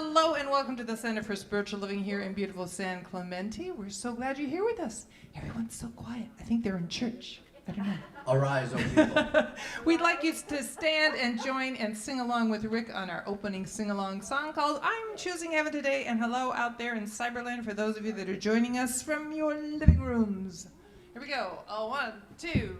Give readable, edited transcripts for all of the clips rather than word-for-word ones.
Hello and welcome to the Center for Spiritual Living here in beautiful San Clemente. We're so glad you're here with us. Everyone's so quiet. I think they're in church. I don't know. Arise, O people. We'd like you to stand and join and sing along with Rick on our opening sing-along song called I'm Choosing Heaven Today, and hello out there in Cyberland for those of you that are joining us from your living rooms. Here we go. 1, 2.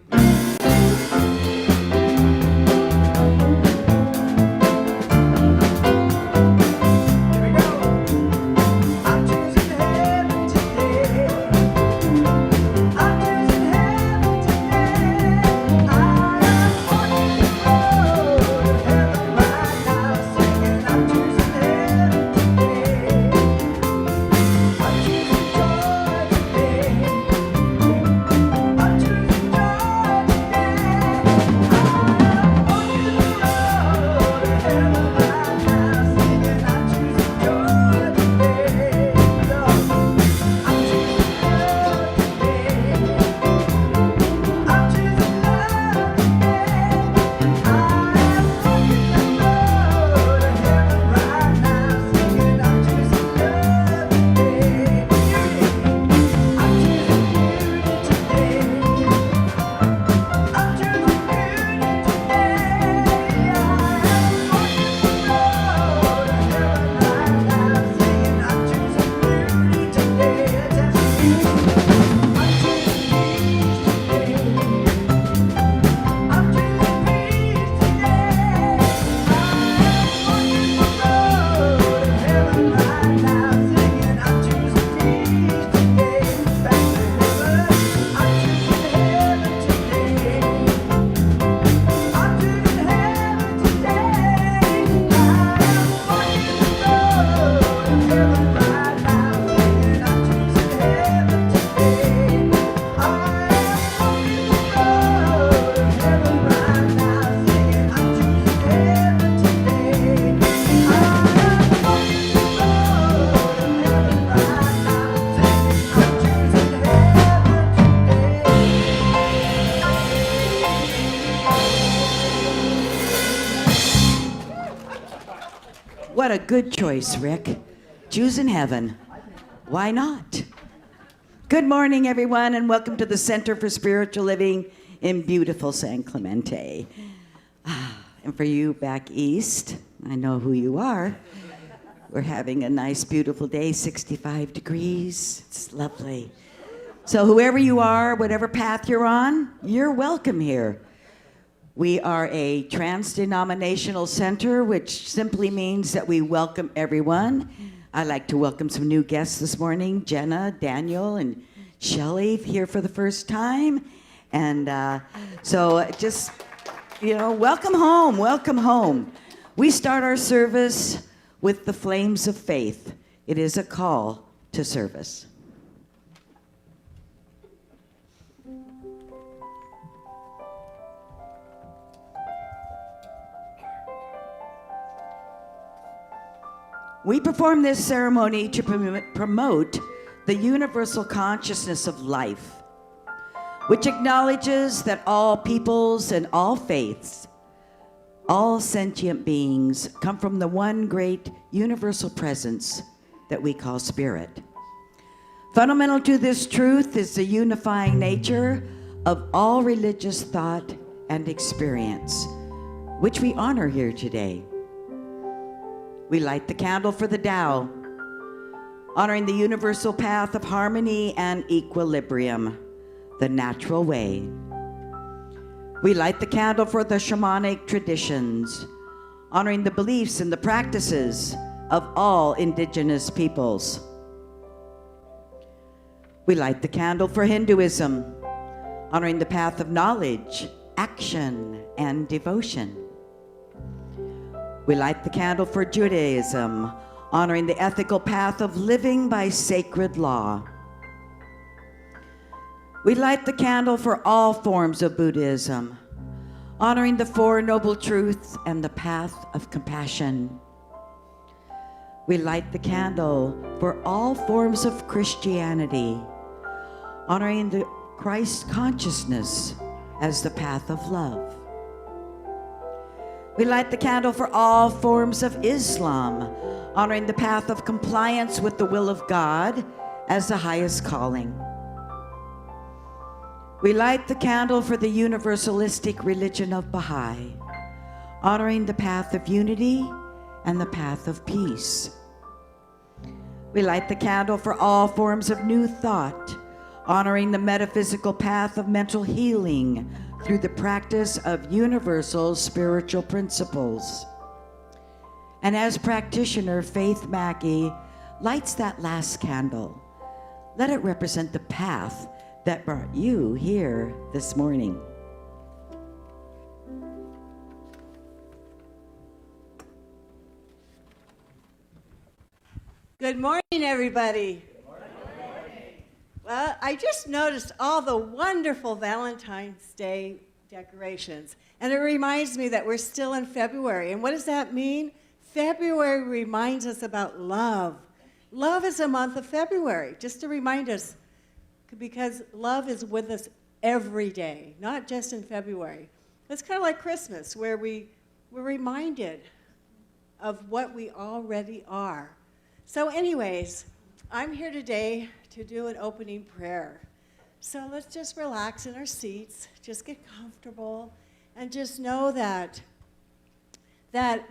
What a good choice, Rick. Choosing heaven. Why not? Good morning, everyone, and welcome to the Center for Spiritual Living in beautiful San Clemente. And for you back east, I know who you are. We're having a nice, beautiful day, 65 degrees. It's lovely. So whoever you are, whatever path you're on, you're welcome here. We are a trans-denominational center, which simply means that we welcome everyone. I'd like to welcome some new guests this morning, Jenna, Daniel, and Shelley here for the first time. And so just, welcome home, welcome home. We start our service with the flames of faith. It is a call to service. We perform this ceremony to promote the universal consciousness of life, which acknowledges that all peoples and all faiths, all sentient beings come from the one great universal presence that we call spirit. Fundamental to this truth is the unifying nature of all religious thought and experience, which we honor here today. We light the candle for the Tao, honoring the universal path of harmony and equilibrium, the natural way. We light the candle for the shamanic traditions, honoring the beliefs and the practices of all indigenous peoples. We light the candle for Hinduism, honoring the path of knowledge, action, and devotion. We light the candle for Judaism, honoring the ethical path of living by sacred law. We light the candle for all forms of Buddhism, honoring the Four Noble Truths and the path of compassion. We light the candle for all forms of Christianity, honoring the Christ consciousness as the path of love. We light the candle for all forms of Islam, honoring the path of compliance with the will of God as the highest calling. We light the candle for the universalistic religion of Baha'i, honoring the path of unity and the path of peace. We light the candle for all forms of new thought, honoring the metaphysical path of mental healing through the practice of universal spiritual principles. And as practitioner Faith Mackey lights that last candle, let it represent the path that brought you here this morning. Good morning, everybody. Well, I just noticed all the wonderful Valentine's Day decorations, and it reminds me that we're still in February. And what does that mean? February reminds us about love. Love is a month of February, just to remind us, because love is with us every day, not just in February. It's kind of like Christmas, where we're reminded of what we already are. So anyways, I'm here today to do an opening prayer. So let's just relax in our seats, just get comfortable, and just know that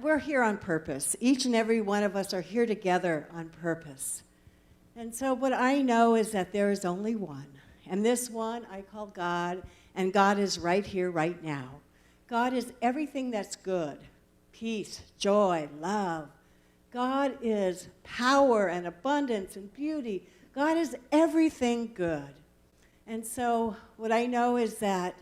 we're here on purpose. Each and every one of us are here together on purpose. And so what I know is that there is only one, and this one I call God, and God is right here, right now. God is everything that's good, peace, joy, love. God is power and abundance and beauty. God is everything good. And so what I know is that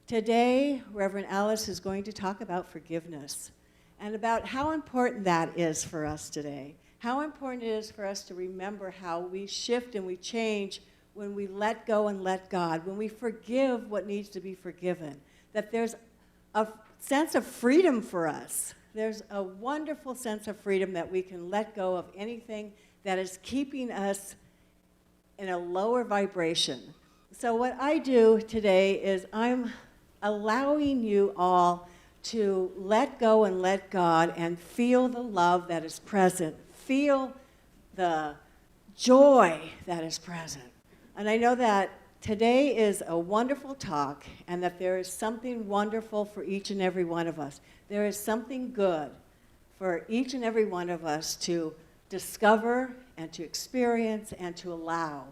today, Reverend Alice is going to talk about forgiveness and about how important that is for us today. How important it is for us to remember how we shift and we change when we let go and let God, when we forgive what needs to be forgiven, that there's a sense of freedom for us. There's a wonderful sense of freedom that we can let go of anything that is keeping us in a lower vibration. So what I do today is I'm allowing you all to let go and let God and feel the love that is present. Feel the joy that is present. And I know that today is a wonderful talk and that there is something wonderful for each and every one of us. There is something good for each and every one of us to discover and to experience and to allow.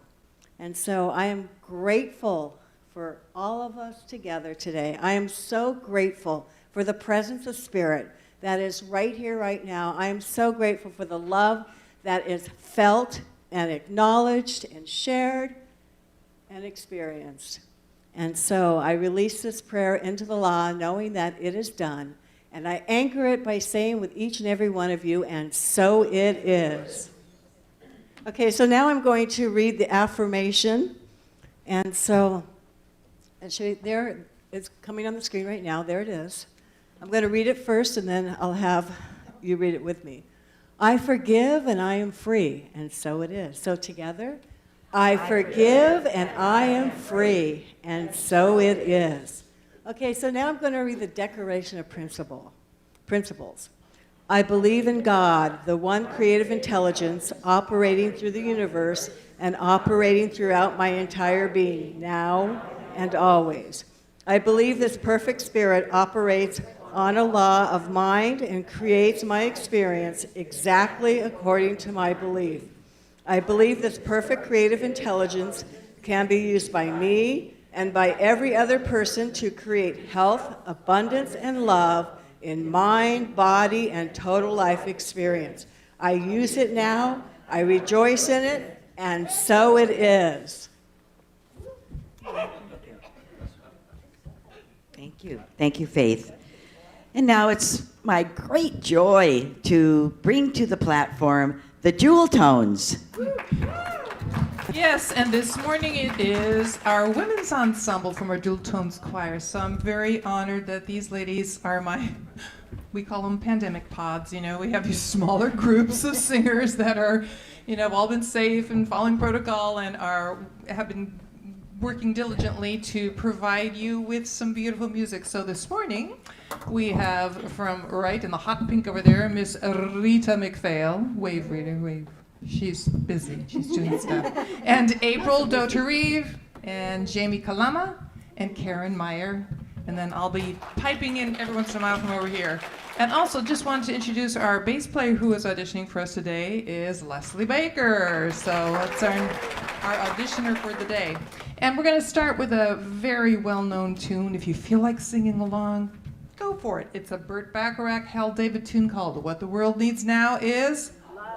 And so I am grateful for all of us together today. I am so grateful for the presence of Spirit that is right here, right now. I am so grateful for the love that is felt and acknowledged and shared and experienced. And so I release this prayer into the law, knowing that it is done. And I anchor it by saying with each and every one of you, and so it is. Okay, so now I'm going to read the affirmation. And so, there, it's coming on the screen right now. There it is. I'm going to read it first, and then I'll have you read it with me. I forgive, and I am free, and so it is. So together, I forgive, and I am free, and so it is. Okay, so now I'm going to read the Declaration of Principles. I believe in God, the one creative intelligence operating through the universe and operating throughout my entire being, now and always. I believe this perfect spirit operates on a law of mind and creates my experience exactly according to my belief. I believe this perfect creative intelligence can be used by me and by every other person to create health, abundance, and love in mind, body, and total life experience. I use it now, I rejoice in it, and so it is. Thank you. Thank you, Faith. And now it's my great joy to bring to the platform the Jewel Tones. Yes, and this morning it is our women's ensemble from our Jewel Tones Choir. So I'm very honored that these ladies are we call them pandemic pods, you know. We have these smaller groups of singers that are, you know, have all been safe and following protocol and have been working diligently to provide you with some beautiful music. So this morning, we have from right in the hot pink over there, Miss Rita McPhail. Wave, Rita, wave. She's busy. She's doing stuff. And April Doterive, and Jamie Kalama, and Karen Meyer. And then I'll be piping in every once in a while from over here. And also, just wanted to introduce our bass player who is auditioning for us today is Leslie Baker. So that's our auditioner for the day. And we're going to start with a very well-known tune. If you feel like singing along, go for it. It's a Burt Bacharach, Hal David tune called What the World Needs Now Is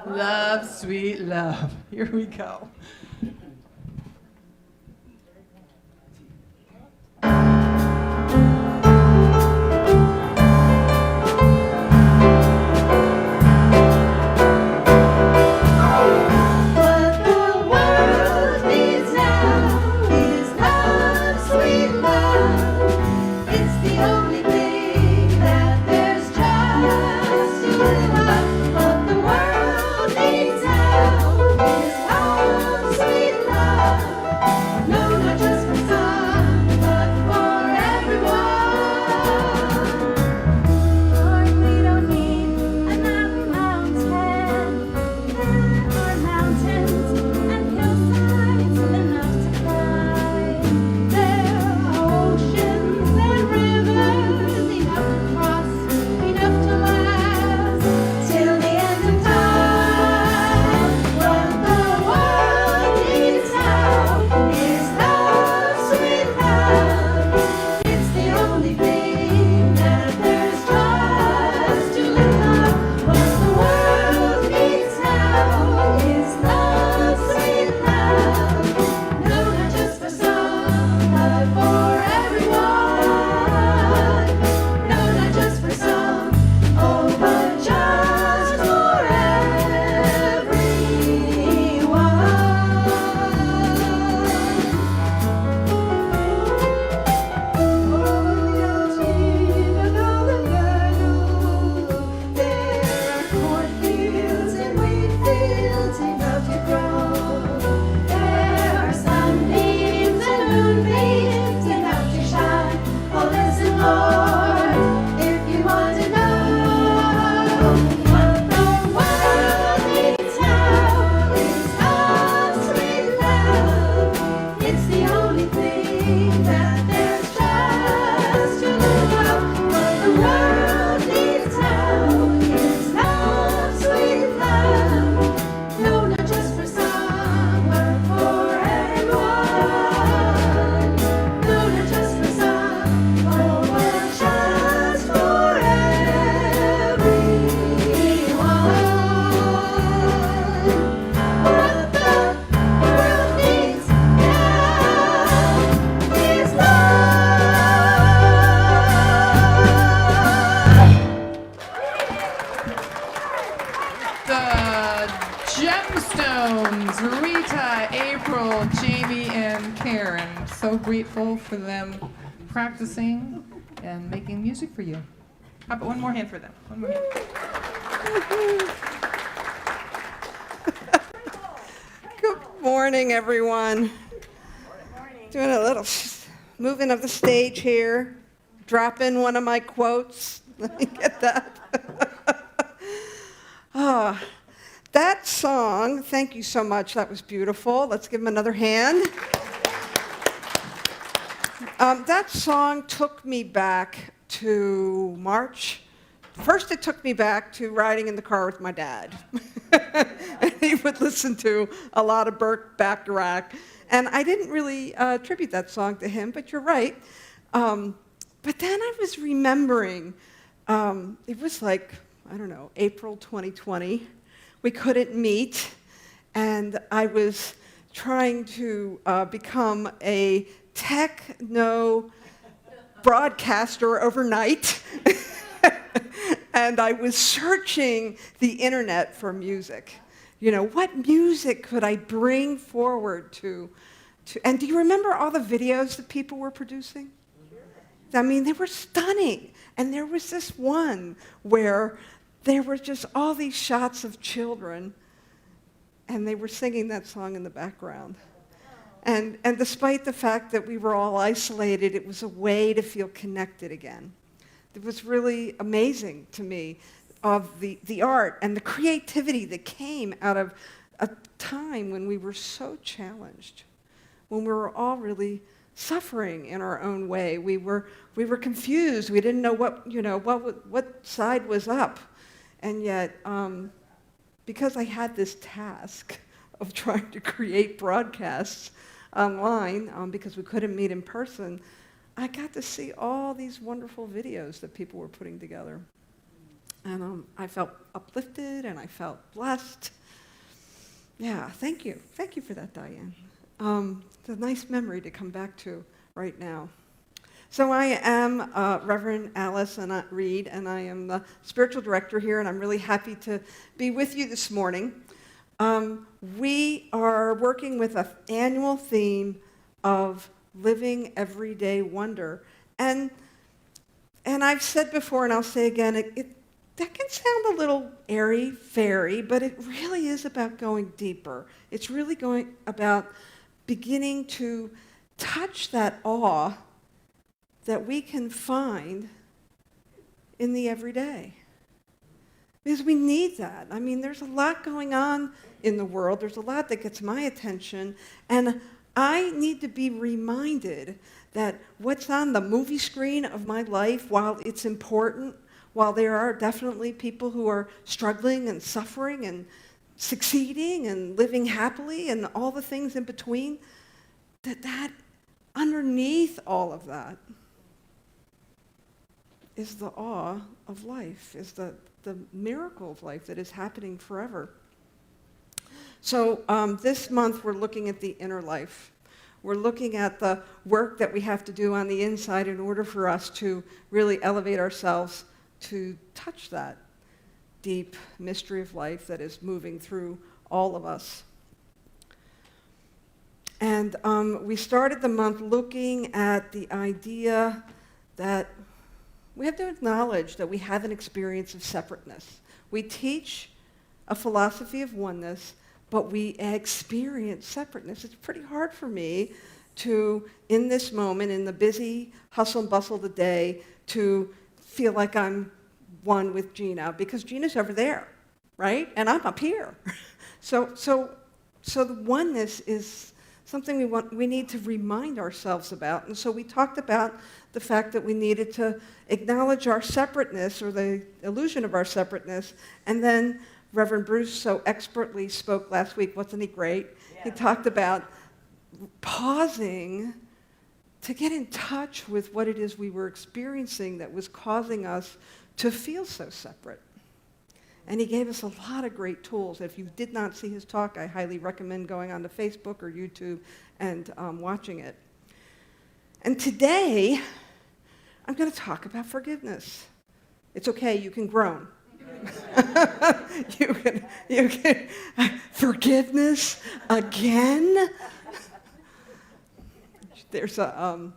Love, Sweet Love. Here we go. So grateful for them practicing and making music for you. How about one more hand for them? One more hand. Good morning, everyone. Doing a little moving of the stage here. Drop in one of my quotes. Let me get that. That song, thank you so much. That was beautiful. Let's give him another hand. That song took me back to March. First, it took me back to riding in the car with my dad. And he would listen to a lot of Burt Bacharach. And I didn't really attribute that song to him, but you're right. But then I was remembering, it was like, I don't know, April 2020. We couldn't meet, and I was trying to become a techno broadcaster overnight. And I was searching the internet for music. You know, what music could I bring forward to and do you remember all the videos that people were producing? I mean, they were stunning. And there was this one where there were just all these shots of children, and they were singing that song in the background. And despite the fact that we were all isolated, it was a way to feel connected again. It was really amazing to me of the art and the creativity that came out of a time when we were so challenged, when we were all really suffering in our own way. We were confused. We didn't know what side was up. And yet, because I had this task of trying to create broadcasts online, because we couldn't meet in person, I got to see all these wonderful videos that people were putting together. And I felt uplifted and I felt blessed. Yeah, thank you. Thank you for that, Diane. It's a nice memory to come back to right now. So I am Reverend Alice Reed, and I am the spiritual director here, and I'm really happy to be with you this morning. We are working with an annual theme of living everyday wonder. And I've said before, and I'll say again, that can sound a little airy-fairy, but it really is about going deeper. It's really going about beginning to touch that awe that we can find in the everyday. Because we need that. I mean, there's a lot going on in the world. There's a lot that gets my attention. And I need to be reminded that what's on the movie screen of my life, while it's important, while there are definitely people who are struggling and suffering and succeeding and living happily and all the things in between, that underneath all of that is the awe of life, is the miracle of life that is happening forever. So this month we're looking at the inner life. We're looking at the work that we have to do on the inside in order for us to really elevate ourselves to touch that deep mystery of life that is moving through all of us. And we started the month looking at the idea that we have to acknowledge that we have an experience of separateness. We teach a philosophy of oneness, but we experience separateness. It's pretty hard for me to, in this moment, in the busy hustle and bustle of the day, to feel like I'm one with Gina, because Gina's over there, right? And I'm up here. So the oneness is something we need to remind ourselves about. And so we talked about the fact that we needed to acknowledge our separateness, or the illusion of our separateness. And then Reverend Bruce so expertly spoke last week, wasn't he great? Yeah. He talked about pausing to get in touch with what it is we were experiencing that was causing us to feel so separate. And he gave us a lot of great tools. If you did not see his talk, I highly recommend going onto Facebook or YouTube and watching it. And today, I'm going to talk about forgiveness. It's okay, you can groan. you can, forgiveness again? There's a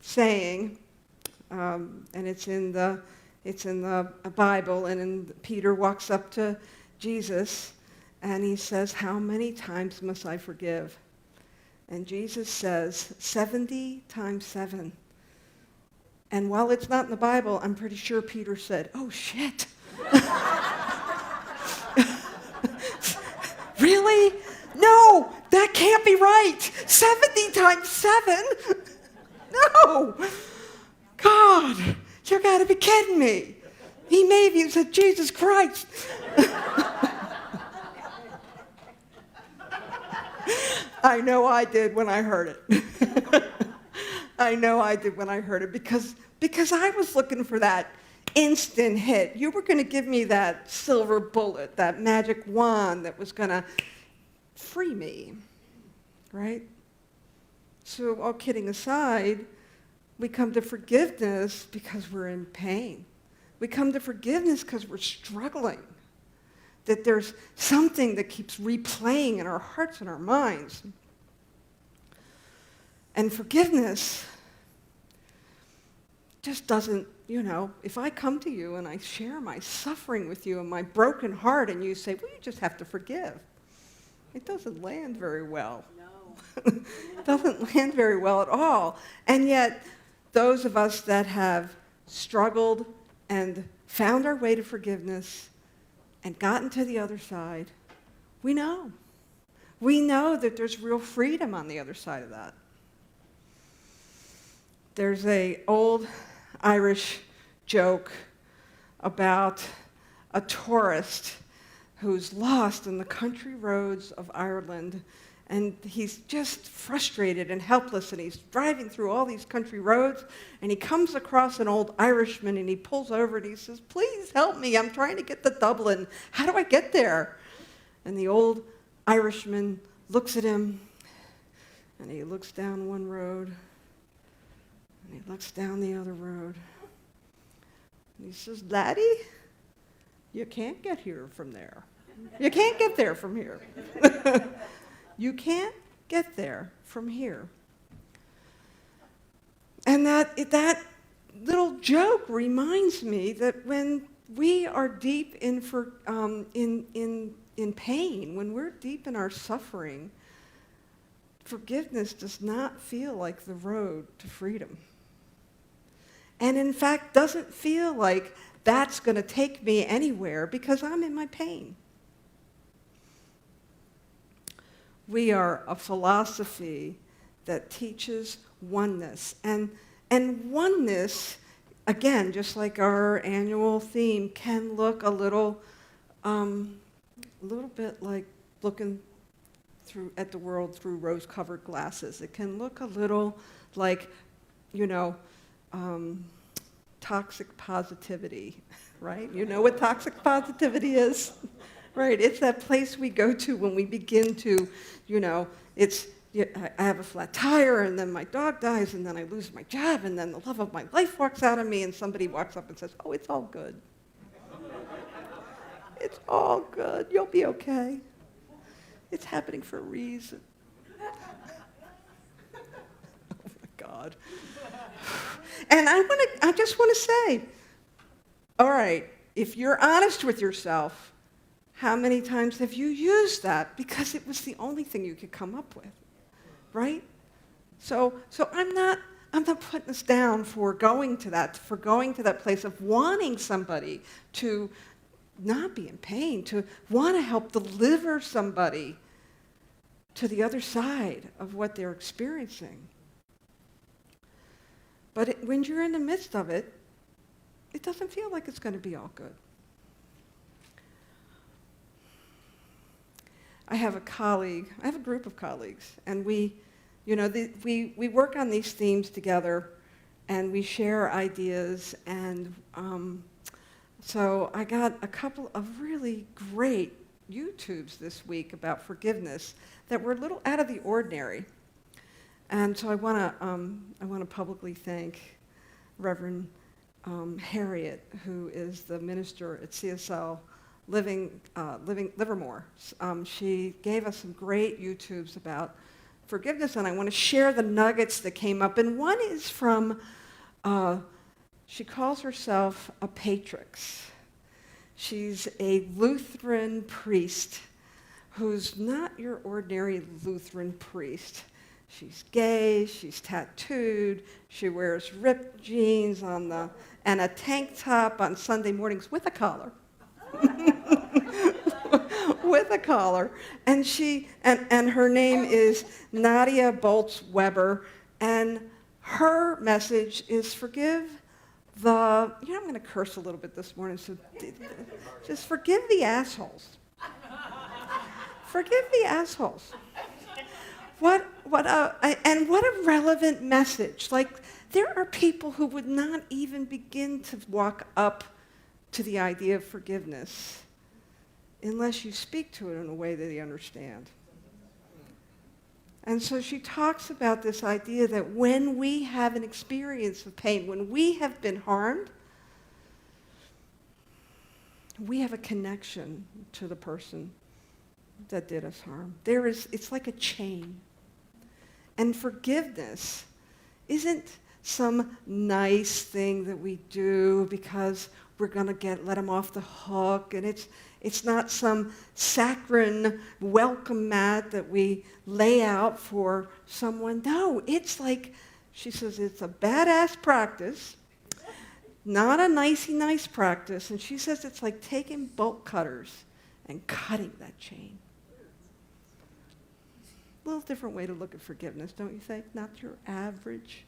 saying, and it's in the Bible, and Peter walks up to Jesus, and he says, "How many times must I forgive?" And Jesus says, 70 times 7. And while it's not in the Bible, I'm pretty sure Peter said, "Oh, shit." Really? No, that can't be right. 70 times 7? No. God, you gotta be kidding me. He maybe said, "Jesus Christ." I know I did when I heard it. I know I did when I heard it, because I was looking for that instant hit. You were going to give me that silver bullet, that magic wand that was going to free me, right? So all kidding aside, we come to forgiveness because we're in pain. We come to forgiveness because we're struggling. That there's something that keeps replaying in our hearts and our minds. And forgiveness just doesn't, if I come to you and I share my suffering with you and my broken heart, and you say, "Well, you just have to forgive." It doesn't land very well. No. It doesn't land very well at all. And yet, those of us that have struggled and found our way to forgiveness and gotten to the other side, we know. We know that there's real freedom on the other side of that. There's an old Irish joke about a tourist who's lost in the country roads of Ireland, and he's just frustrated and helpless, and he's driving through all these country roads, and he comes across an old Irishman, and he pulls over and he says, "Please help me, I'm trying to get to Dublin. How do I get there?" And the old Irishman looks at him, and he looks down one road, and he looks down the other road, and he says, "Laddie, you can't get here from there. You can't get there from here." You can't get there from here. And that little joke reminds me that when we are deep in pain, when we're deep in our suffering, forgiveness does not feel like the road to freedom. And in fact, doesn't feel like that's going to take me anywhere because I'm in my pain. We are a philosophy that teaches oneness. And oneness, again, just like our annual theme, can look a little bit like looking at the world through rose-covered glasses. It can look a little like, toxic positivity, right? You know what toxic positivity is? Right, it's that place we go to when we begin to, I have a flat tire, and then my dog dies, and then I lose my job, and then the love of my life walks out of me, and somebody walks up and says, "Oh, it's all good. It's all good. You'll be okay. It's happening for a reason." Oh my God. And I just want to say, all right, if you're honest with yourself, how many times have you used that? Because it was the only thing you could come up with, right? So I'm not putting us down for going to that place of wanting somebody to not be in pain, to want to help deliver somebody to the other side of what they're experiencing. But when you're in the midst of it, it doesn't feel like it's going to be all good. I have a group of colleagues, and we work on these themes together, and we share ideas, and so I got a couple of really great YouTubes this week about forgiveness that were a little out of the ordinary. And so I want to publicly thank Reverend Harriet, who is the minister at CSL Living Livermore. She gave us some great YouTubes about forgiveness, and I want to share the nuggets that came up. And one is from, she calls herself a Patrix. She's a Lutheran priest who's not your ordinary Lutheran priest. She's gay, she's tattooed, she wears ripped jeans and a tank top on Sunday mornings with a collar. With a collar. And her name is Nadia Boltz-Weber, and her message is forgive I'm going to curse a little bit this morning, so just forgive the assholes. Forgive the assholes. What a relevant message. Like, there are people who would not even begin to walk up to the idea of forgiveness unless you speak to it in a way that they understand. And so she talks about this idea that when we have an experience of pain, when we have been harmed, we have a connection to the person that did us harm. It's like a chain. And forgiveness isn't some nice thing that we do because we're going to let them off the hook, and it's not some saccharine welcome mat that we lay out for someone. No, it's like, she says, it's a badass practice, not a nicey nice practice. And she says it's like taking bolt cutters and cutting that chain. A little different way to look at forgiveness, don't you think? Not your average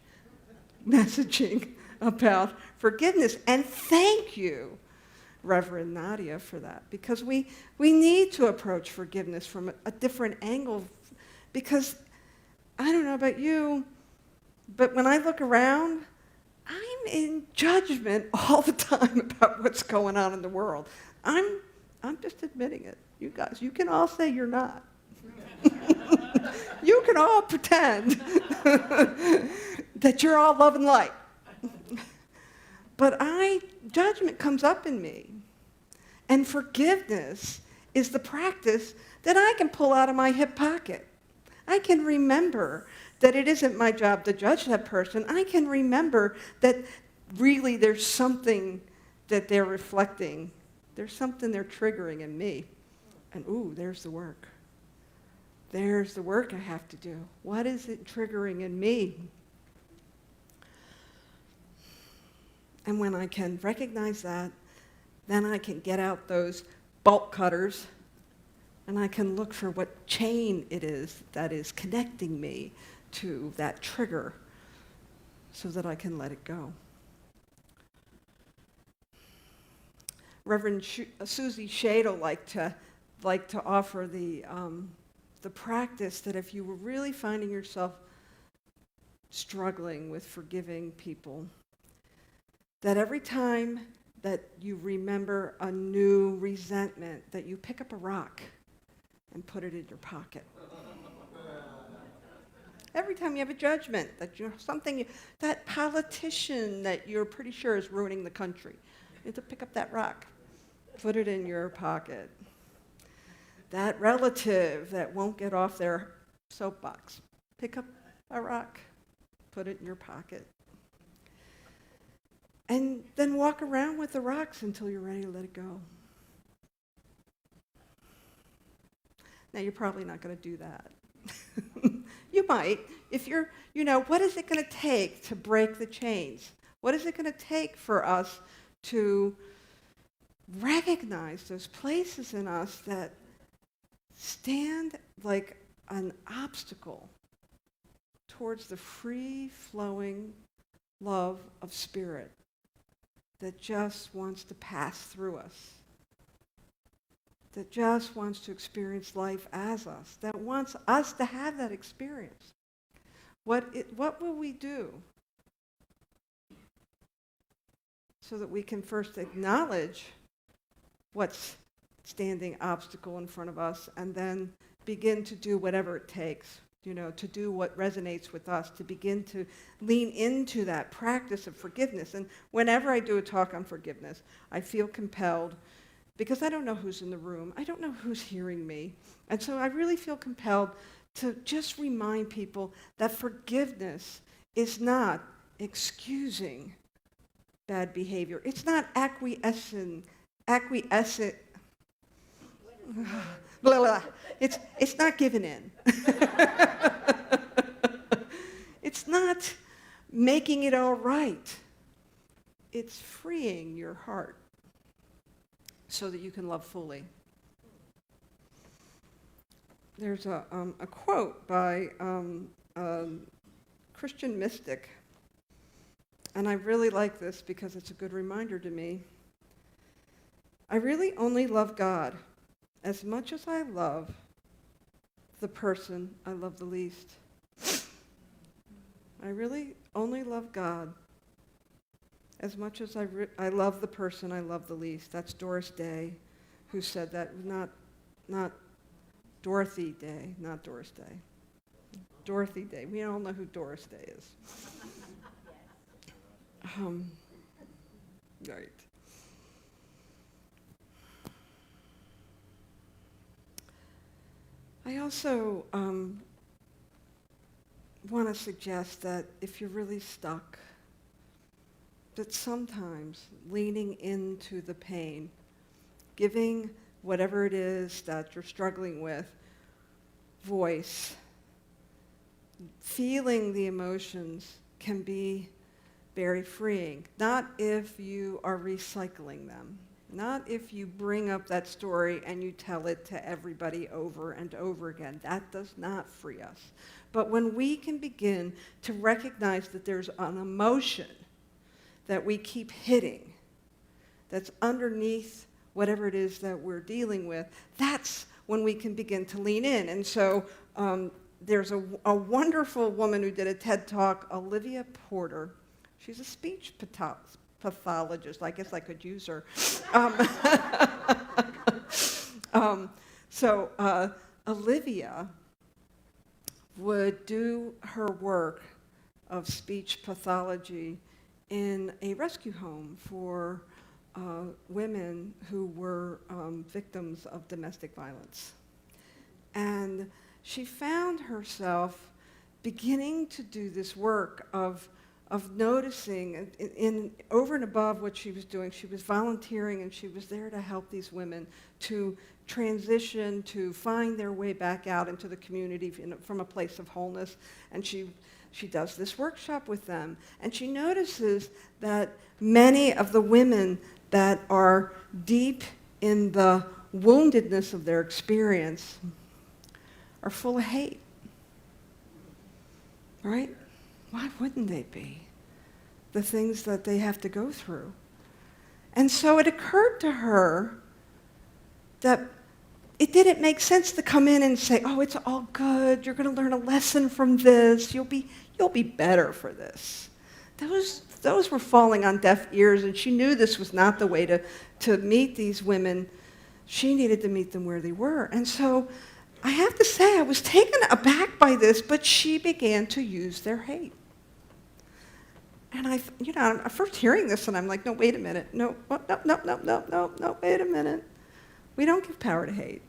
messaging about forgiveness. And thank you, Reverend Nadia, for that, because we need to approach forgiveness from a different angle, because I don't know about you, but when I look around, I'm in judgment all the time about what's going on in the world. I'm just admitting it. You guys, you can all say you're not. You can all pretend that you're all love and light. But judgment comes up in me. And forgiveness is the practice that I can pull out of my hip pocket. I can remember that it isn't my job to judge that person. I can remember that really there's something that they're reflecting. There's something they're triggering in me. And ooh, there's the work. There's the work I have to do. What is it triggering in me? And when I can recognize that, then I can get out those bolt cutters and I can look for what chain it is that is connecting me to that trigger so that I can let it go. Reverend Susie Shadle liked to offer the practice that if you were really finding yourself struggling with forgiving people, that every time that you remember a new resentment, that you pick up a rock and put it in your pocket. Every time you have a judgment, that you're that politician that you're pretty sure is ruining the country, you have to pick up that rock, put it in your pocket. That relative that won't get off their soapbox, pick up a rock, put it in your pocket. And then walk around with the rocks until you're ready to let it go. Now, you're probably not going to do that. You might. If you're, what is it going to take to break the chains? What is it going to take for us to recognize those places in us that stand like an obstacle towards the free-flowing love of spirit that just wants to pass through us, that just wants to experience life as us, that wants us to have that experience? What will we do so that we can first acknowledge what's standing obstacle in front of us and then begin to do whatever it takes, to do what resonates with us, to begin to lean into that practice of forgiveness. And whenever I do a talk on forgiveness, I feel compelled, because I don't know who's in the room, I don't know who's hearing me, and so I really feel compelled to just remind people that forgiveness is not excusing bad behavior. It's not acquiescent. Blah, blah. It's not giving in. It's not making it all right. It's freeing your heart so that you can love fully. There's a quote by a Christian mystic, and I really like this because it's a good reminder to me. I really only love God as much as I love the person I love the least. I really only love God as much as I love the person I love the least. That's Doris Day, who said that, not Dorothy Day, not Doris Day. Dorothy Day. We all know who Doris Day is. Right. I also want to suggest that if you're really stuck that sometimes leaning into the pain, giving whatever it is that you're struggling with voice, feeling the emotions can be very freeing. Not if you are recycling them. Not if you bring up that story and you tell it to everybody over and over again. That does not free us. But when we can begin to recognize that there's an emotion that we keep hitting, that's underneath whatever it is that we're dealing with, that's when we can begin to lean in. And so there's a wonderful woman who did a TED Talk, Olivia Porter. She's a speech pathologist. I guess I could use her. Olivia would do her work of speech pathology in a rescue home for women who were victims of domestic violence. And she found herself beginning to do this work of noticing, in over and above what she was doing, she was volunteering and she was there to help these women to transition, to find their way back out into the community from a place of wholeness. And she does this workshop with them. And she notices that many of the women that are deep in the woundedness of their experience are full of hate. Right? Why wouldn't they be? The things that they have to go through. And so it occurred to her that it didn't make sense to come in and say, oh, it's all good, you're going to learn a lesson from this, you'll be better for this. Those were falling on deaf ears, and she knew this was not the way to meet these women. She needed to meet them where they were. And so I have to say, I was taken aback by this, but she began to use their hate. And I'm first hearing this, and I'm like, no, wait a minute. No, wait a minute. We don't give power to hate.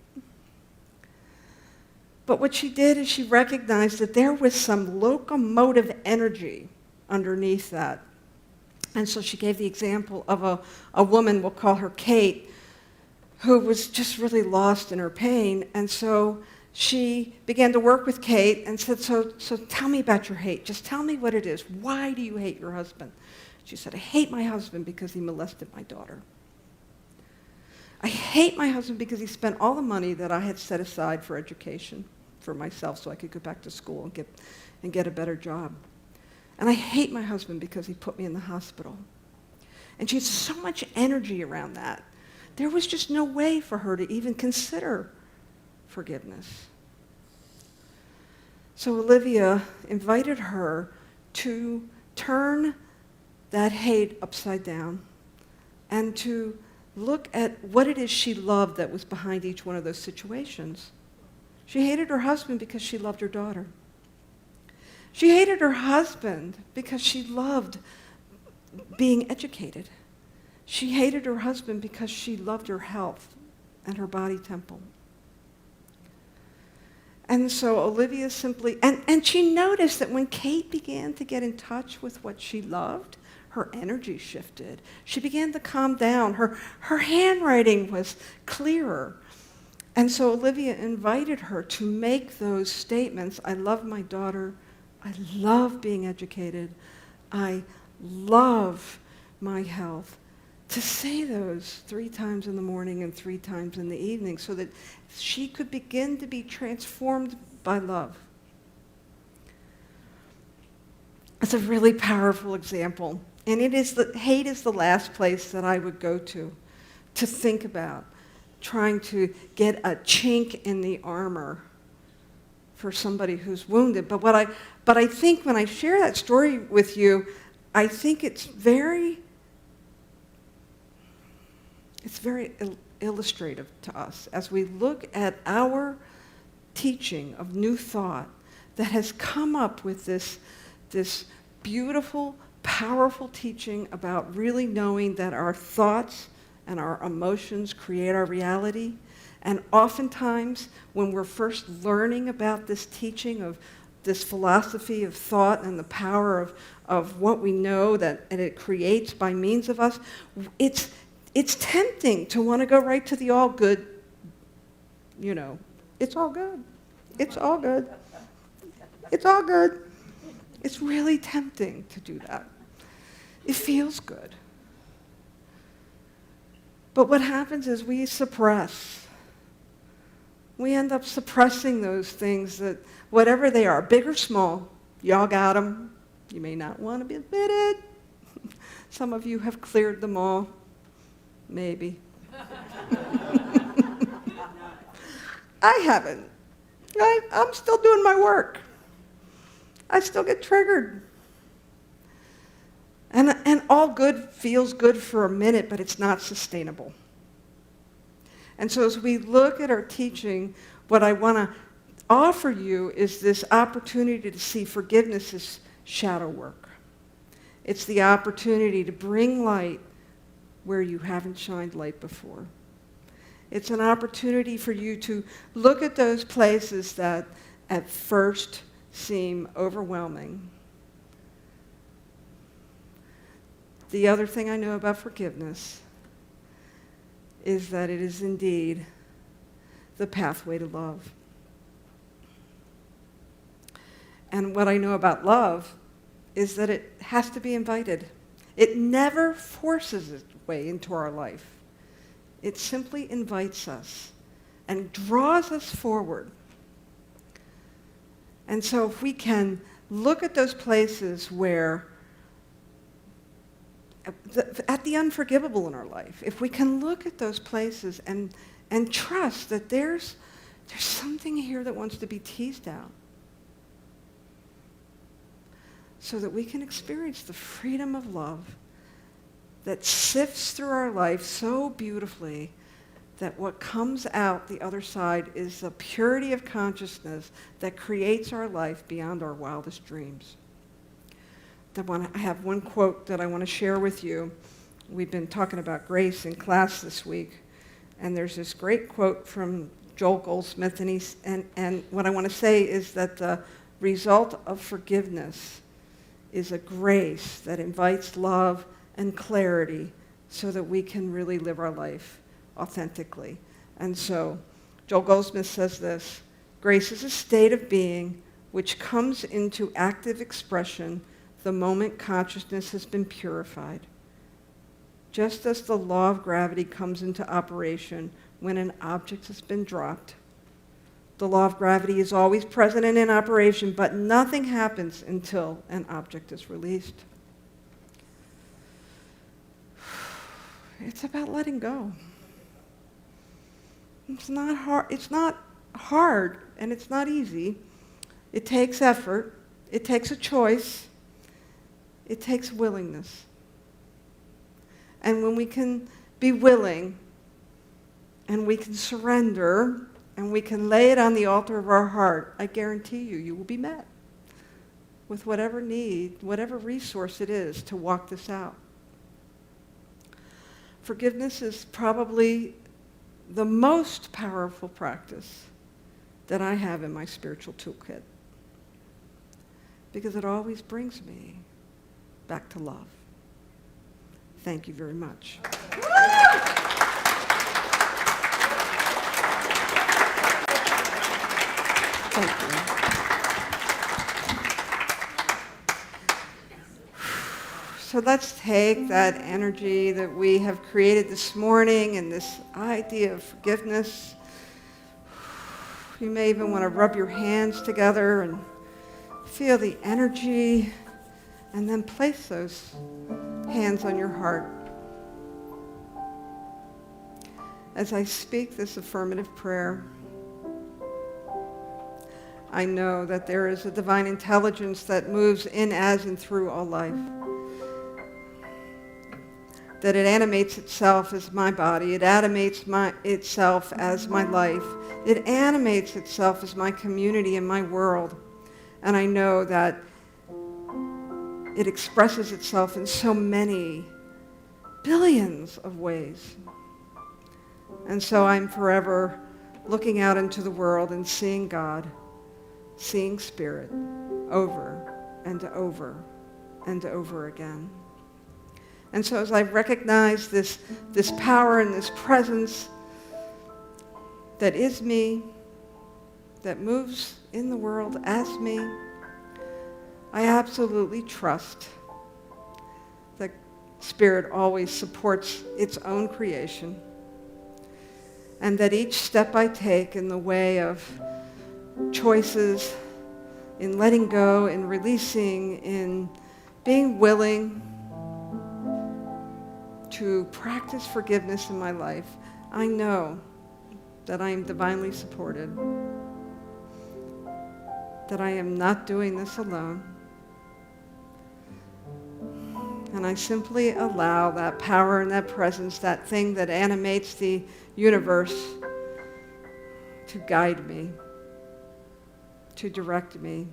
But what she did is she recognized that there was some locomotive energy underneath that. And so she gave the example of a woman, we'll call her Kate, who was just really lost in her pain. And so she began to work with Kate and said, so tell me about your hate. Just tell me what it is. Why do you hate your husband? She said, I hate my husband because he molested my daughter. I hate my husband because he spent all the money that I had set aside for education for myself so I could go back to school and get a better job. And I hate my husband because he put me in the hospital. And she had so much energy around that. There was just no way for her to even consider forgiveness. So Olivia invited her to turn that hate upside down and to look at what it is she loved that was behind each one of those situations. She hated her husband because she loved her daughter. She hated her husband because she loved being educated. She hated her husband because she loved her health and her body temple. And so Olivia simply, and she noticed that when Kate began to get in touch with what she loved, her energy shifted. She began to calm down. Her handwriting was clearer. And so Olivia invited her to make those statements. I love my daughter. I love being educated. I love my health. To say those 3 times in the morning and 3 times in the evening so that she could begin to be transformed by love. It's a really powerful example. And hate is the last place that I would go to think about trying to get a chink in the armor for somebody who's wounded. But I think when I share that story with you, I think it's very illustrative to us as we look at our teaching of New Thought that has come up with this beautiful, powerful teaching about really knowing that our thoughts and our emotions create our reality. And oftentimes, when we're first learning about this teaching of this philosophy of thought and the power of what we know that and it creates by means of us, it's tempting to want to go right to the all good, it's all good. It's all good. It's all good. It's really tempting to do that. It feels good. But what happens is we suppress. We end up suppressing those things that, whatever they are, big or small, y'all got them. You may not want to be admitted. Some of you have cleared them all. Maybe. I haven't. I'm still doing my work. I still get triggered. And all good feels good for a minute, but it's not sustainable. And so as we look at our teaching, what I want to offer you is this opportunity to see forgiveness as shadow work. It's the opportunity to bring light where you haven't shined light before. It's an opportunity for you to look at those places that at first seem overwhelming. The other thing I know about forgiveness is that it is indeed the pathway to love. And what I know about love is that it has to be invited. It never forces its way into our life. It simply invites us and draws us forward. And so if we can look at those places where, at the unforgivable in our life, if we can look at those places and trust that there's something here that wants to be teased out, so that we can experience the freedom of love that sifts through our life so beautifully that what comes out the other side is the purity of consciousness that creates our life beyond our wildest dreams. I have one quote that I want to share with you. We've been talking about grace in class this week, and there's this great quote from Joel Goldsmith, and what I want to say is that the result of forgiveness is a grace that invites love and clarity so that we can really live our life authentically. And so Joel Goldsmith says this: grace is a state of being which comes into active expression the moment consciousness has been purified. Just as the law of gravity comes into operation when an object has been dropped. The law of gravity is always present and in operation, but nothing happens until an object is released. It's about letting go. It's not hard, and it's not easy. It takes effort. It takes a choice. It takes willingness. And when we can be willing, and we can surrender, and we can lay it on the altar of our heart, I guarantee you will be met with whatever need, whatever resource it is to walk this out. Forgiveness is probably the most powerful practice that I have in my spiritual toolkit, because it always brings me back to love. Thank you very much. Thank you. So let's take that energy that we have created this morning and this idea of forgiveness. You may even want to rub your hands together and feel the energy, and then place those hands on your heart. As I speak this affirmative prayer, I know that there is a divine intelligence that moves in, as, and through all life. That it animates itself as my body. It animates itself as my life. It animates itself as my community and my world. And I know that it expresses itself in so many billions of ways. And so I'm forever looking out into the world and seeing God, seeing Spirit over and over and over again. And so as I recognize this power and this presence that is me, that moves in the world as me, I absolutely trust that Spirit always supports its own creation, and that each step I take in the way of choices, in letting go, in releasing, in being willing to practice forgiveness in my life, I know that I am divinely supported, that I am not doing this alone. And I simply allow that power and that presence, that thing that animates the universe, to guide me, to direct me.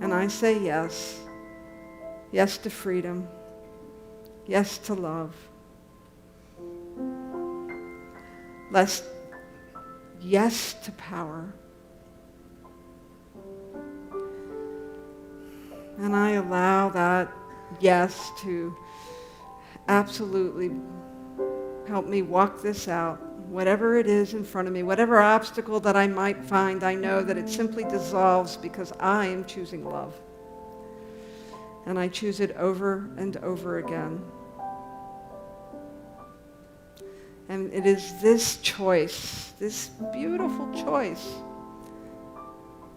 And I say yes. Yes to freedom. Yes to love. Yes to power. And I allow that yes to absolutely help me walk this out. Whatever it is in front of me, whatever obstacle that I might find, I know that it simply dissolves because I am choosing love. And I choose it over and over again. And it is this choice, this beautiful choice,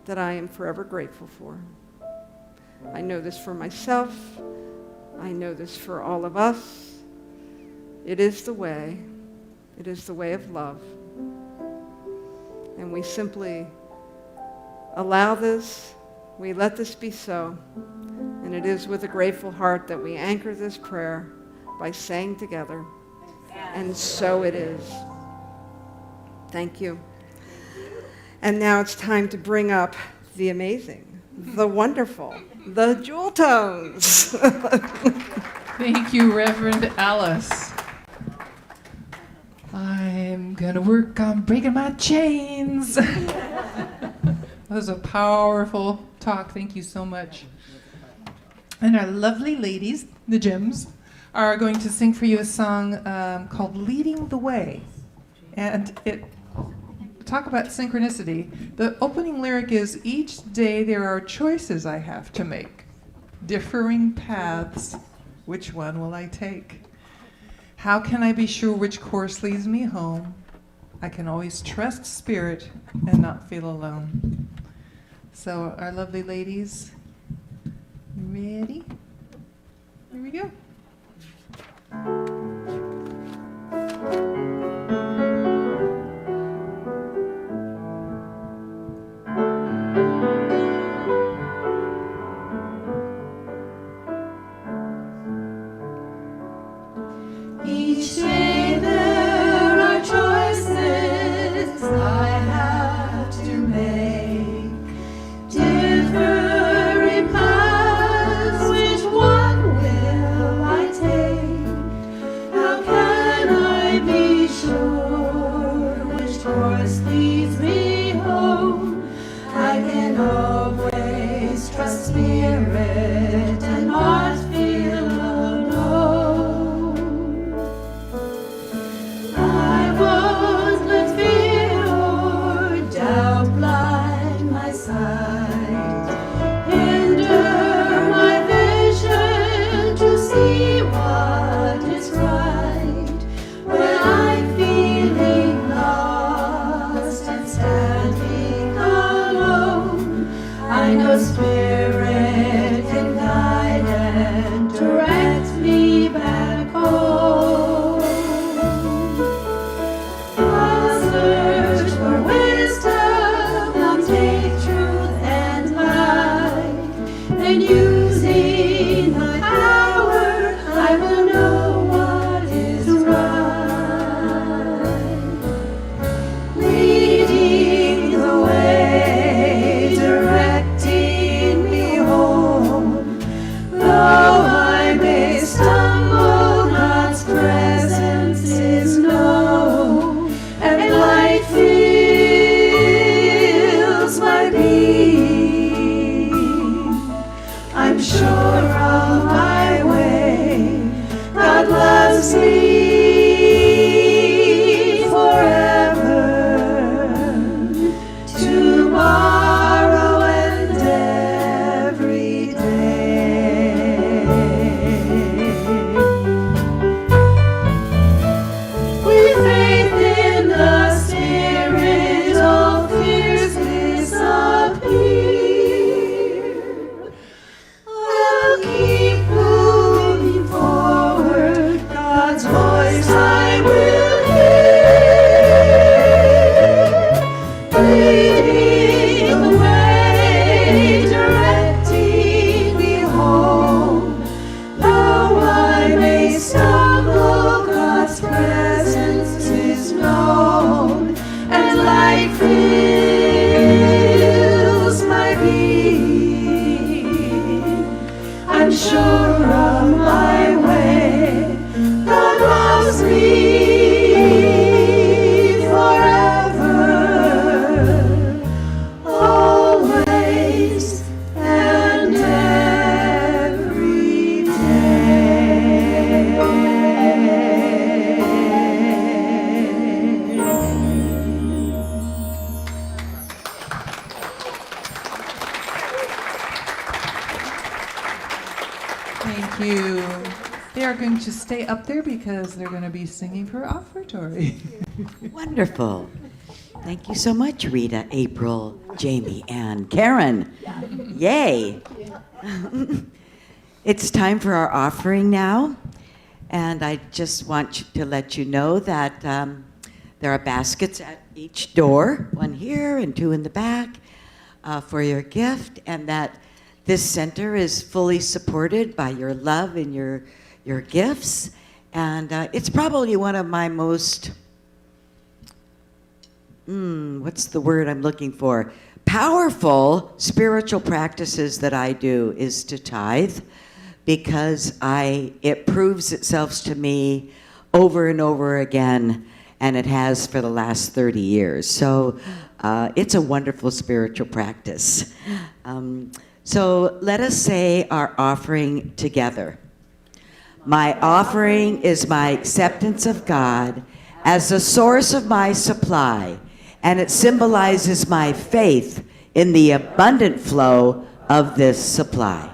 that I am forever grateful for. I know this for myself. I know this for all of us. It is the way. It is the way of love. And we simply allow this. We let this be so. And it is with a grateful heart that we anchor this prayer by saying together, and so it is. Thank you. And now it's time to bring up the amazing, the wonderful, the jewel tones. Thank you, Reverend Alice. I'm gonna work on breaking my chains. That was a powerful talk. Thank you so much. And our lovely ladies, the Gems, are going to sing for you a song called Leading the Way. And talk about synchronicity. The opening lyric is, each day there are choices I have to make. Differing paths, which one will I take? How can I be sure which course leads me home? I can always trust Spirit and not feel alone. So our lovely ladies, ready? Here we go. Each day there are choices I have to make, differing paths, which one will I take? How can I be Thank you. They are going to stay up there because they're going to be singing for offertory. Wonderful. Thank you so much, Rita, April, Jamie, and Karen. Yay. It's time for our offering now. And I just want to let you know that there are baskets at each door, one here and two in the back, for your gift, and that this center is fully supported by your love and your gifts. And it's probably one of my most, what's the word I'm looking for? Powerful spiritual practices that I do is to tithe, because it proves itself to me over and over again, and it has for the last 30 years. So it's a wonderful spiritual practice. So let us say our offering together. My offering is my acceptance of God as the source of my supply, and it symbolizes my faith in the abundant flow of this supply.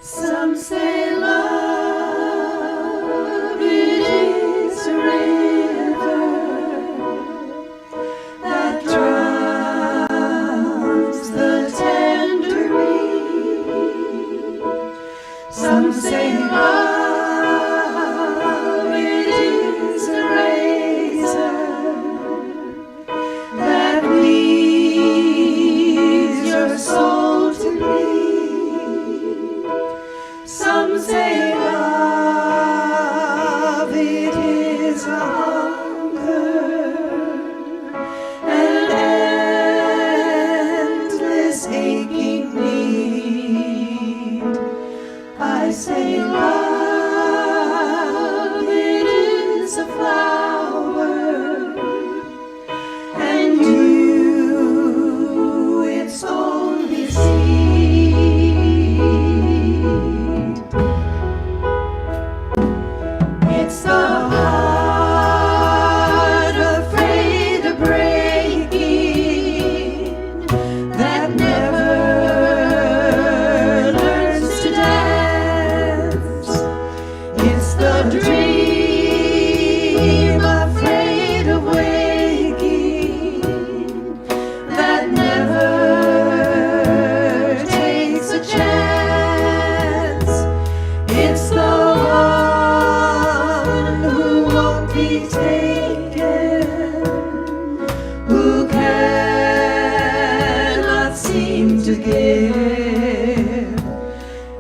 Some say love, it is a river that drowns the tender reed. Some say love, it is a razor that leaves your soul to bleed. Some say love, it is a hunger, an endless aching need. I say love, it is a flower, and you, its only seed. It's the heart afraid of breaking that never learns to dance. It's the dream afraid of waking that never takes a chance. It's the be taken, who cannot seem to give,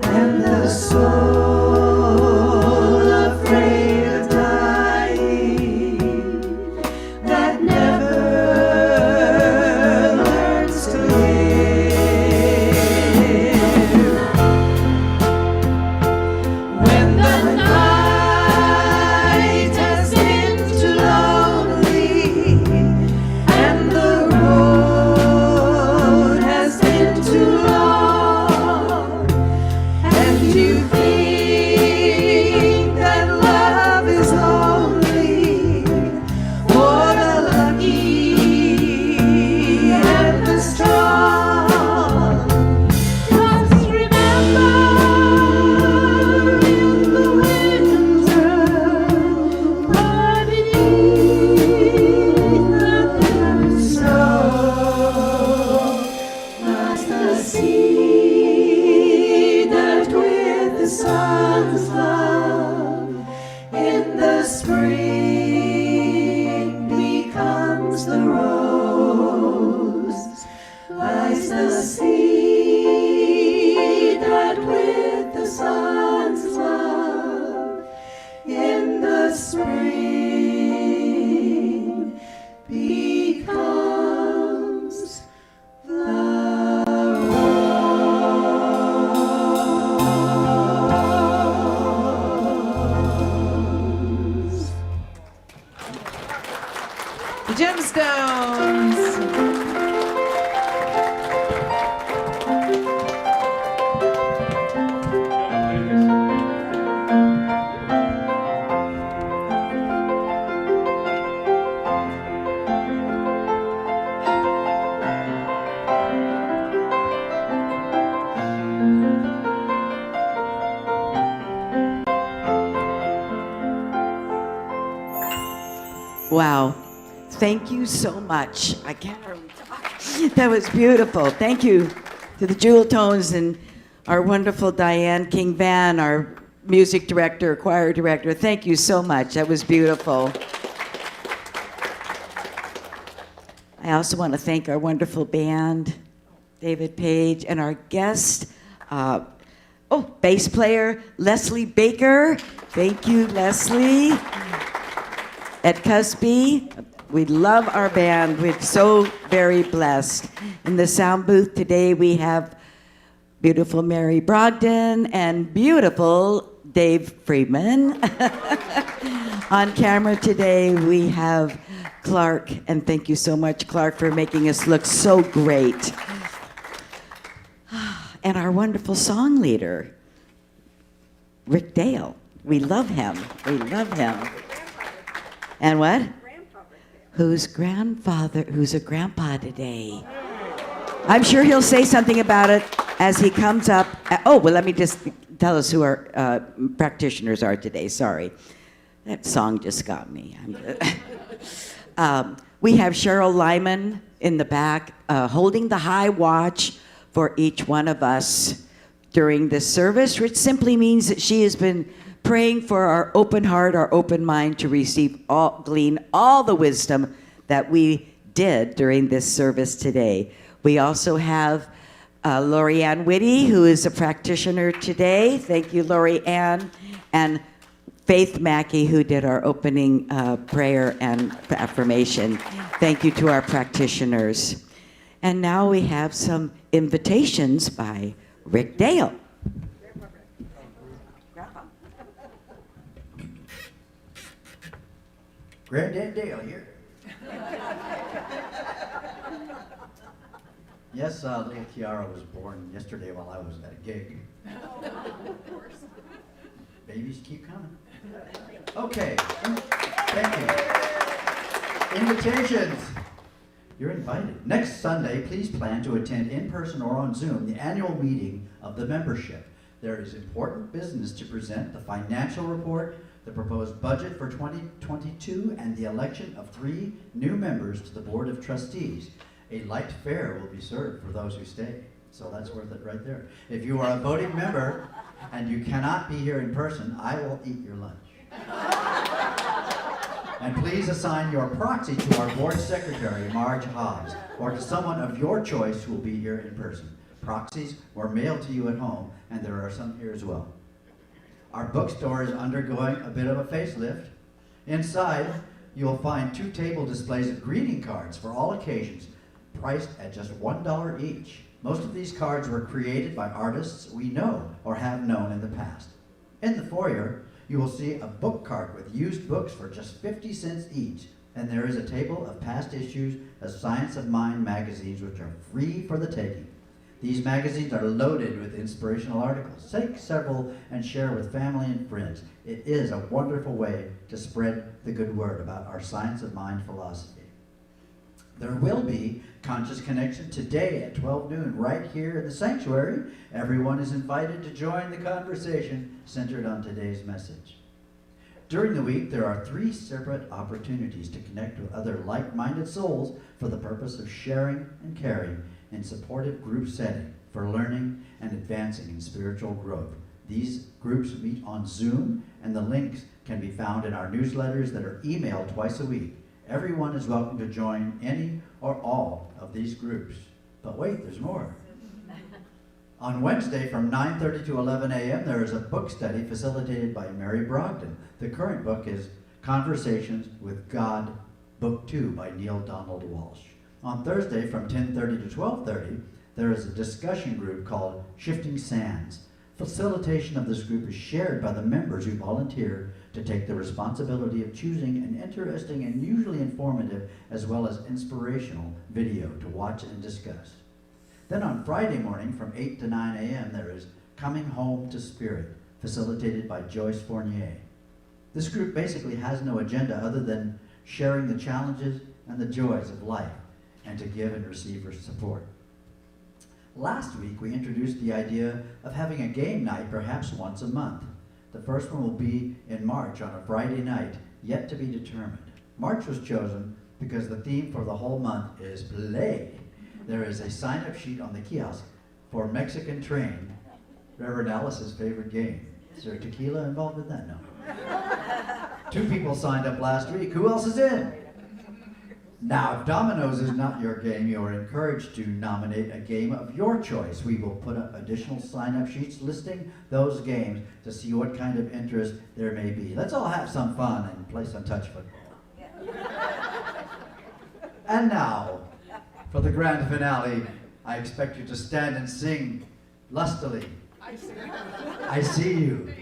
and the soul afraid of dying that never learns to live. When the night has been too lonely and the road has been too long, and you think that love is only for the lucky and the strong, just remember in the winter, far beneath the thin snow, lies the seed that with the sun's love in the spring becomes the rose. Lies the seed that with the sun's love in the spring becomes the rose. The Gemstones. Wow. Thank you so much. I can't hardly talk. That was beautiful. Thank you to the Jewel Tones and our wonderful Diane King Van, our music director, choir director. Thank you so much. That was beautiful. I also want to thank our wonderful band, David Page, and our guest, bass player, Leslie Baker. Thank you, Leslie. At Cusby, we love our band. We're so very blessed. In the sound booth today, we have beautiful Mary Brogdon and beautiful Dave Friedman. On camera today, we have Clark, and thank you so much, Clark, for making us look so great. And our wonderful song leader, Rick Dale. We love him. We love him. And what? Who's a grandpa today. I'm sure he'll say something about it as he comes up. Let me just tell us who our practitioners are today. Sorry. That song just got me. We have Cheryl Lyman in the back holding the high watch for each one of us during this service, which simply means that she has been praying for our open heart, our open mind to glean all the wisdom that we did during this service today. We also have Lori Ann Whitty, who is a practitioner today. Thank you, Lori Ann. And Faith Mackey, who did our opening prayer and affirmation. Thank you to our practitioners. And now we have some invitations by Rick Dale. Granddad Dale here. Yes, little Kiara was born yesterday while I was at a gig. Babies keep coming. Okay, thank you. Invitations. You're invited. Next Sunday, please plan to attend in person or on Zoom the annual meeting of the membership. There is important business to present: the financial report, the proposed budget for 2022, and the election of 3 new members to the Board of Trustees. A light fare will be served for those who stay, so that's worth it right there. If you are a voting member and you cannot be here in person, I will eat your lunch. And please assign your proxy to our board secretary, Marge Hobbs, or to someone of your choice who will be here in person. Proxies were mailed to you at home, and there are some here as well. Our bookstore is undergoing a bit of a facelift. Inside, you'll find 2 table displays of greeting cards for all occasions, priced at just $1 each. Most of these cards were created by artists we know or have known in the past. In the foyer, you will see a book cart with used books for just 50 cents each, and there is a table of past issues of Science of Mind magazines, which are free for the taking. These magazines are loaded with inspirational articles. Take several and share with family and friends. It is a wonderful way to spread the good word about our Science of Mind philosophy. There will be Conscious Connection today at 12 noon right here in the sanctuary. Everyone is invited to join the conversation centered on today's message. During the week, there are 3 separate opportunities to connect with other like-minded souls for the purpose of sharing and caring in supportive group setting for learning and advancing in spiritual growth. These groups meet on Zoom, and the links can be found in our newsletters that are emailed twice a week. Everyone is welcome to join any or all of these groups. But wait, there's more. On Wednesday from 9:30 to 11 a.m., there is a book study facilitated by Mary Brogdon. The current book is Conversations with God, Book 2 by Neil Donald Walsh. On Thursday from 10:30 to 12:30, there is a discussion group called Shifting Sands. Facilitation of this group is shared by the members who volunteer to take the responsibility of choosing an interesting and usually informative as well as inspirational video to watch and discuss. Then on Friday morning from 8 to 9 a.m. there is Coming Home to Spirit, facilitated by Joyce Fournier. This group basically has no agenda other than sharing the challenges and the joys of life and to give and receive support. Last week we introduced the idea of having a game night perhaps once a month. The first one will be in March on a Friday night, yet to be determined. March was chosen because the theme for the whole month is play. There is a sign-up sheet on the kiosk for Mexican Train, Reverend Alice's favorite game. Is there tequila involved in that? No. 2 people signed up last week. Who else is in? Now, if Dominoes is not your game, you are encouraged to nominate a game of your choice. We will put up additional sign-up sheets listing those games to see what kind of interest there may be. Let's all have some fun and play some touch football. And now, for the grand finale, I expect you to stand and sing lustily. I see you.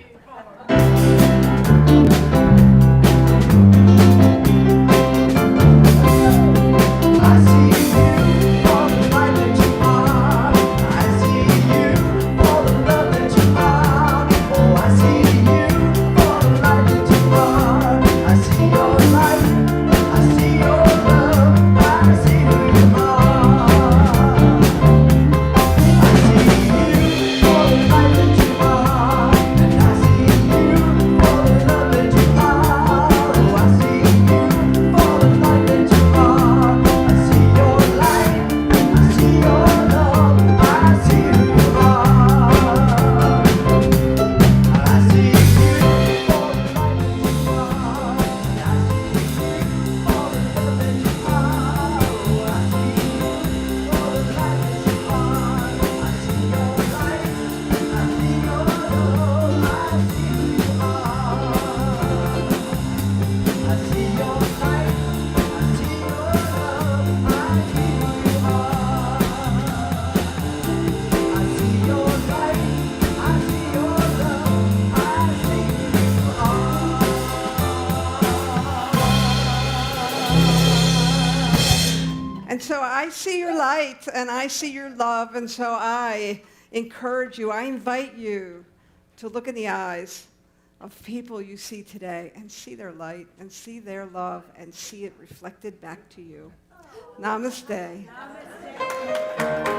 And so I see your light and I see your love, and so I encourage you, I invite you to look in the eyes of people you see today and see their light and see their love and see it reflected back to you. Namaste. Namaste.